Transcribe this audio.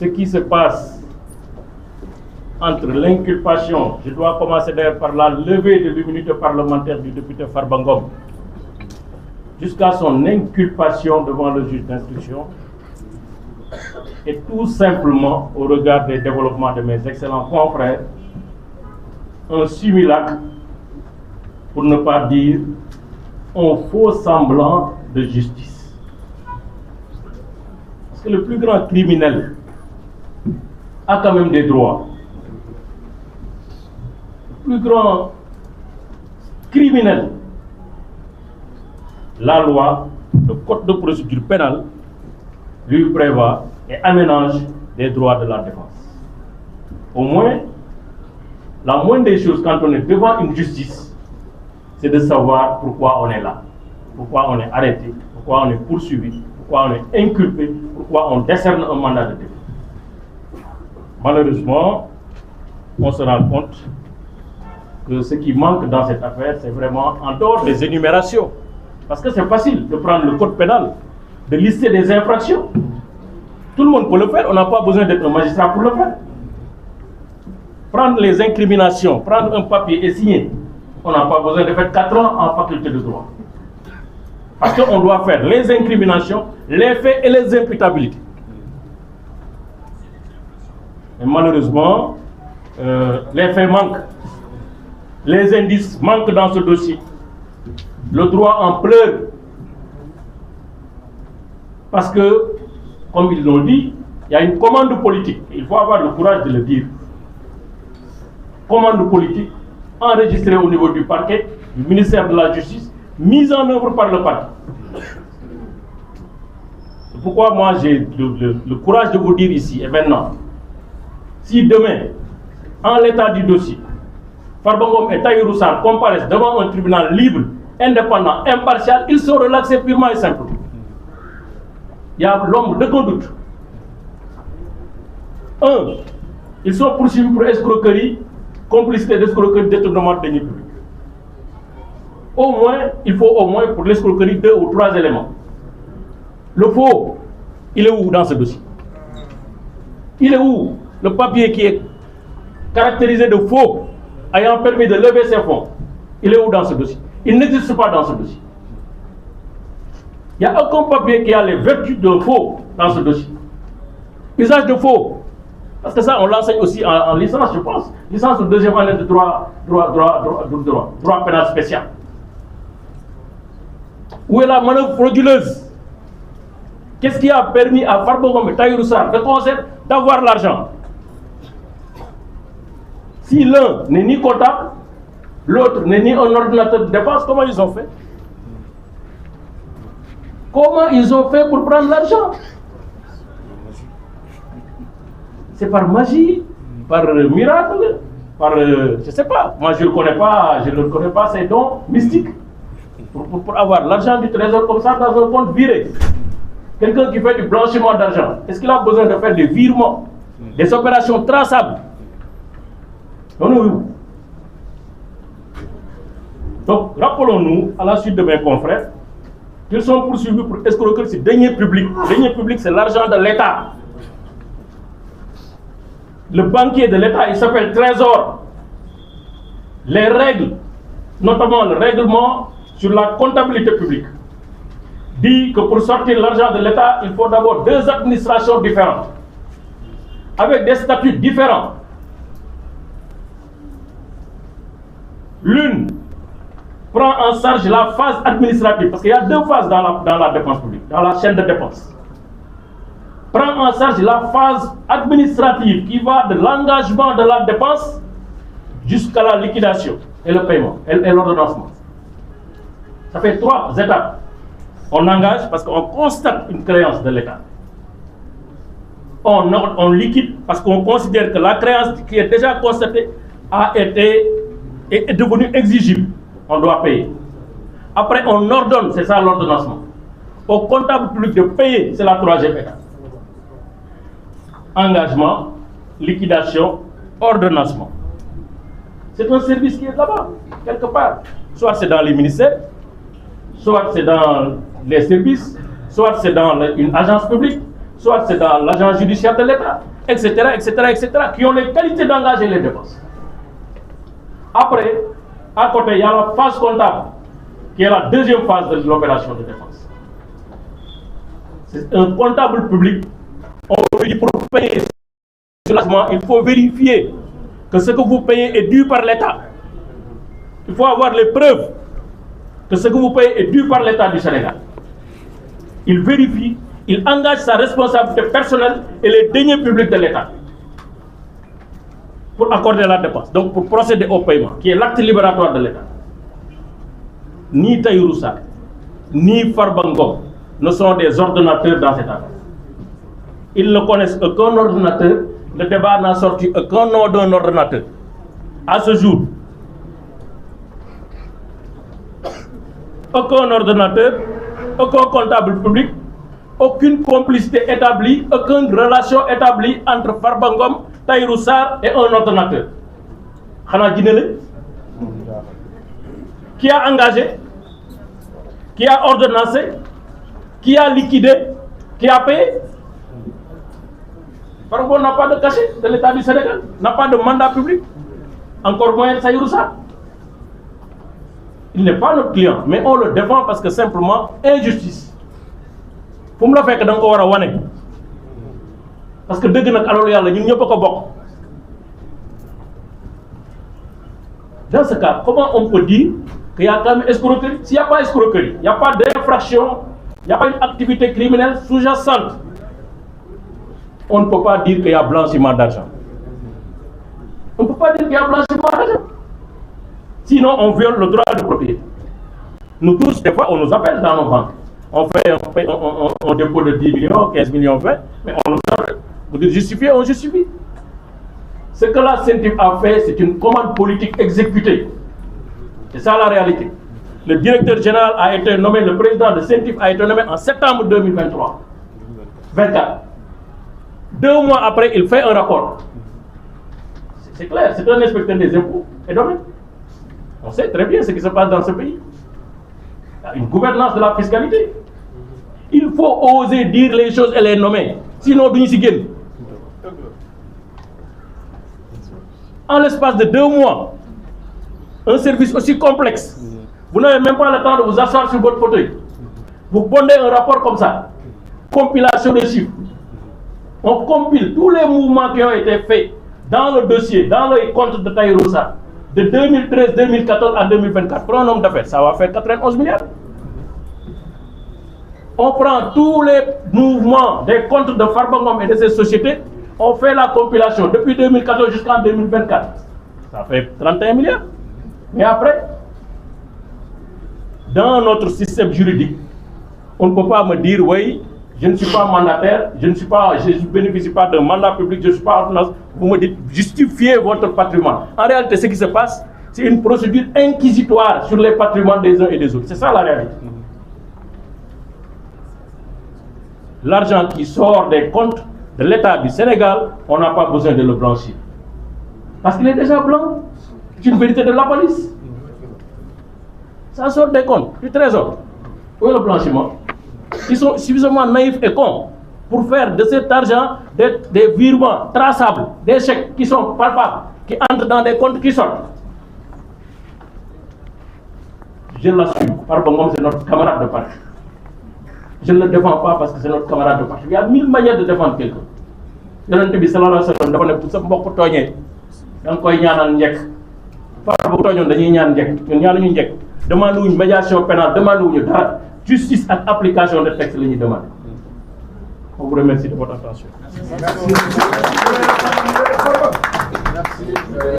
ce qui se passe entre l'inculpation, je dois commencer d'ailleurs par la levée de l'immunité parlementaire du député Farba Ngom, jusqu'à son inculpation devant le juge d'instruction, et tout simplement, au regard des développements de mes excellents confrères, un simulacre, pour ne pas dire un faux semblant de justice. Parce que le plus grand criminel a quand même des droits. Le plus grand criminel, la loi, le code de procédure pénale, lui prévoit et aménage des droits de la défense. Au moins, la moindre des choses quand on est devant une justice, c'est de savoir pourquoi on est là, pourquoi on est arrêté, pourquoi on est poursuivi, pourquoi on est inculpé, pourquoi on décerne un mandat de dépôt. Malheureusement, on se rend compte que ce qui manque dans cette affaire, c'est vraiment en dehors des énumérations. Parce que c'est facile de prendre le code pénal, de lister des infractions. Tout le monde peut le faire, on n'a pas besoin d'être un magistrat pour le faire. Prendre les incriminations, prendre un papier et signer, on n'a pas besoin de faire 4 ans en faculté de droit. Parce qu'on doit faire les incriminations, les faits et les imputabilités. Et malheureusement, les faits manquent. Les indices manquent dans ce dossier. Le droit en pleure. Parce que, comme ils l'ont dit, il y a une commande politique. Il faut avoir le courage de le dire. Commande politique enregistrée au niveau du parquet, du ministère de la Justice, mise en œuvre par le parquet. C'est pourquoi moi j'ai le courage de vous dire ici et maintenant, si demain, en l'état du dossier, Farba Ngom et Tahirou Sarr comparaissent devant un tribunal libre, indépendant, impartial, ils sont relaxés purement et simplement. Il y a l'ombre de aucun doute. 1. Ils sont poursuivis pour escroquerie, complicité d'escroquerie, détournement de deniers publics. Au moins, il faut au moins pour l'escroquerie 2 ou 3 éléments. Le faux, il est où dans ce dossier? Il est où le papier qui est caractérisé de faux, ayant permis de lever ses fonds? Il est où dans ce dossier? Il n'existe pas dans ce dossier. Il n'y a aucun papier qui a les vertus de faux dans ce dossier. Usage de faux. Parce que ça, on l'enseigne aussi en licence, je pense. Licence de deuxième année de droit pénal spécial. Où est la manœuvre frauduleuse? Qu'est-ce qui a permis à Farba Ngom et Tahirou Sarr de concert d'avoir l'argent? Si l'un n'est ni comptable, l'autre n'est ni un ordinateur de dépenses, comment ils ont fait? Comment ils ont fait pour prendre l'argent? C'est par magie, par miracle, par je ne sais pas. Moi je ne connais pas ces dons mystiques pour avoir l'argent du trésor comme ça dans un compte viré. Quelqu'un qui fait du blanchiment d'argent, est-ce qu'il a besoin de faire des virements, des opérations traçables? Non. Donc rappelons-nous, à la suite de mes confrères, qu'ils sont poursuivis pour escroquerie sur deniers publics. Deniers publics, c'est l'argent de l'État. Le banquier de l'État, il s'appelle Trésor. Les règles, notamment le règlement sur la comptabilité publique, dit que pour sortir l'argent de l'État, il faut d'abord 2 administrations différentes, avec des statuts différents. L'une prend en charge la phase administrative, parce qu'il y a 2 phases dans la dépense publique, dans la chaîne de dépenses. Prend en charge la phase administrative qui va de l'engagement de la dépense jusqu'à la liquidation et le paiement et l'ordonnancement. Ça fait 3 étapes. On engage parce qu'on constate une créance de l'État. On liquide parce qu'on considère que la créance qui est déjà constatée est devenue exigible. On doit payer. Après, on ordonne, c'est ça l'ordonnancement. Au comptable public de payer, c'est la 3e étape. Engagement, liquidation, ordonnancement. C'est un service qui est là-bas, quelque part. Soit c'est dans les ministères, soit c'est dans les services, soit c'est dans une agence publique, soit c'est dans l'agence judiciaire de l'État. etc., qui ont les qualités d'engager les dépenses. Après, à côté, il y a la phase comptable, qui est la deuxième phase de l'opération de défense. C'est un comptable public. On veut dire pour payer ce logement, il faut vérifier que ce que vous payez est dû par l'État. Il faut avoir les preuves que ce que vous payez est dû par l'État du Sénégal. Il vérifie, il engage sa responsabilité personnelle et les deniers publics de l'État pour accorder la dépense, donc pour procéder au paiement, qui est l'acte libératoire de l'État. Ni Tahirou Sarr, ni Farba Ngom ne sont des ordonnateurs dans cette affaire. Ils ne connaissent aucun ordonnateur, le débat n'a sorti aucun nom d'un ordonnateur. À ce jour, aucun ordonnateur, aucun comptable public, aucune complicité établie, aucune relation établie entre Farba Ngom, Tahirou Sarr et un ordonnateur. Khana Guinélé, qui a engagé, qui a ordonnancé, qui a liquidé, qui a payé. Farba n'a pas de cachet de l'État du Sénégal, n'a pas de mandat public, encore moins Tahirou Sarr. Il n'est pas notre client, mais on le défend parce que simplement, injustice. Pour me le faire que dans le wane. Parce que dès que nous avons dans ce cas, comment on peut dire qu'il y a quand même escroquerie? S'il n'y a pas escroquerie, il n'y a pas d'infraction, il n'y a pas une activité criminelle sous-jacente, on ne peut pas dire qu'il y a blanchiment d'argent. On ne peut pas dire qu'il y a blanchiment d'argent. Sinon, on viole le droit de propriété. Nous tous, des fois, on nous appelle dans nos banques. On fait un dépôt de 10 millions, 15 millions, 20, mais on nous appelle. Vous dites justifier, on justifie. Ce que la CENTIF a fait, c'est une commande politique exécutée. C'est ça la réalité. Le directeur général a été nommé, le président de CENTIF a été nommé en septembre 2023. 24. 2 mois après, il fait un rapport. C'est clair, c'est un inspecteur des impôts et domaines. On sait très bien ce qui se passe dans ce pays. Il y a une gouvernance de la fiscalité. Il faut oser dire les choses et les nommer. Sinon, nous sommes en l'espace de 2 mois, un service aussi complexe, vous n'avez même pas le temps de vous asseoir sur votre fauteuil. Vous pondez un rapport comme ça, compilation de chiffres. On compile tous les mouvements qui ont été faits dans le dossier, dans les comptes de Tahirou Sarr, de 2013, 2014 à 2024. Pour un nombre d'affaires, ça va faire 91 milliards. On prend tous les mouvements des comptes de Farba Ngom et de ces sociétés, on fait la compilation depuis 2014 jusqu'en 2024. Ça fait 31 milliards. Mais après, dans notre système juridique, on ne peut pas me dire, oui, je ne suis pas mandataire, je ne bénéficie pas d'un mandat public, je ne suis pas ordonnance. Vous me dites, justifiez votre patrimoine. En réalité, ce qui se passe, c'est une procédure inquisitoire sur les patrimoines des uns et des autres. C'est ça la réalité. L'argent qui sort des comptes de l'État du Sénégal, on n'a pas besoin de le blanchir. Parce qu'il est déjà blanc. C'est une vérité de la police. Ça sort des comptes, du trésor. Où est le blanchiment? Ils sont suffisamment naïfs et cons pour faire de cet argent des virements traçables, des chèques qui sont palpables, qui entrent dans des comptes qui sortent. Je l'assume, Farba Ngom, c'est notre camarade de parti. Je ne le défends pas parce que c'est notre camarade de parti. Il y a 1000 manières de défendre quelqu'un. Yonent bi sallallahu alayhi wa sallam dafa ne bu sa mbokk tooñee da nga koy ñaanal njëkk. Farba bu tooñoon dañuy ñaan njëkk ñun ñaanuñu njëkk. Demande wuñu médiation pénale, demande wuñu dara. Justice et application de texte la ñuy demande. On vous remercie de votre attention. Merci.